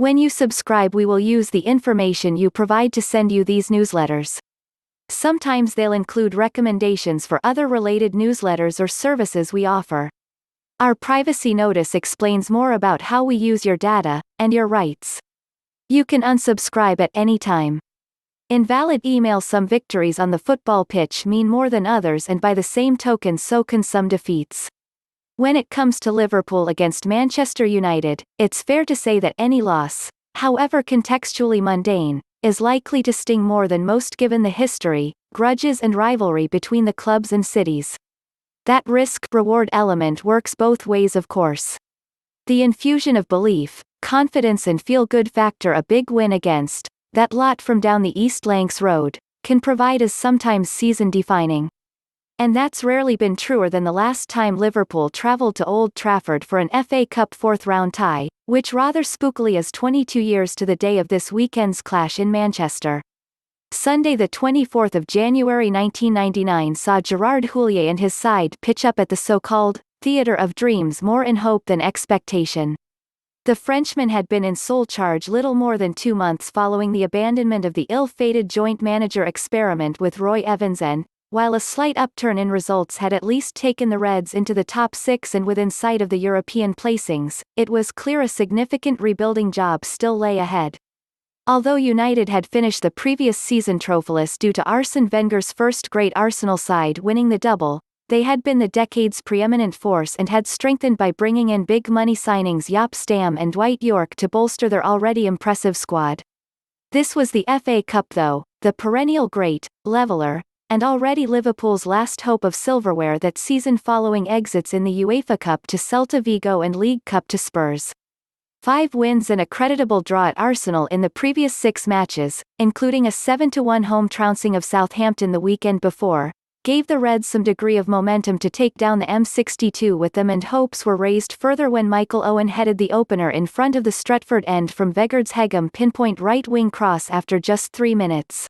When you subscribe, we will use the information you provide to send you these newsletters. Sometimes they'll include recommendations for other related newsletters or services we offer. Our privacy notice explains more about how we use your data, and your rights. You can unsubscribe at any time. Invalid emails. Some victories on the football pitch mean more than others, and by the same token so can some defeats. When it comes to Liverpool against Manchester United, it's fair to say that any loss, however contextually mundane, is likely to sting more than most given the history, grudges and rivalry between the clubs and cities. That risk-reward element works both ways, of course. The infusion of belief, confidence and feel-good factor a big win against that lot from down the East Lancs Road can provide is sometimes season-defining. And that's rarely been truer than the last time Liverpool travelled to Old Trafford for an FA Cup fourth-round tie, which rather spookily is 22 years to the day of this weekend's clash in Manchester. Sunday the 24th of January 1999 saw Gerard Houllier and his side pitch up at the so-called Theatre of Dreams more in hope than expectation. The Frenchman had been in sole charge little more than 2 months following the abandonment of the ill-fated joint manager experiment with Roy Evans, and while a slight upturn in results had at least taken the Reds into the top 6 and within sight of the European placings, it was clear a significant rebuilding job still lay ahead. Although United had finished the previous season trophyless due to Arsene Wenger's first great Arsenal side winning the double, they had been the decade's preeminent force and had strengthened by bringing in big money signings Jaap Stam and Dwight Yorke to bolster their already impressive squad. This was the FA Cup though, the perennial great, leveller, and already Liverpool's last hope of silverware that season following exits in the UEFA Cup to Celta Vigo and League Cup to Spurs. 5 wins and a creditable draw at Arsenal in the previous 6 matches, including a 7-1 home trouncing of Southampton the weekend before, gave the Reds some degree of momentum to take down the M62 with them, and hopes were raised further when Michael Owen headed the opener in front of the Stretford end from Vegeards Hegem pinpoint right-wing cross after just 3 minutes.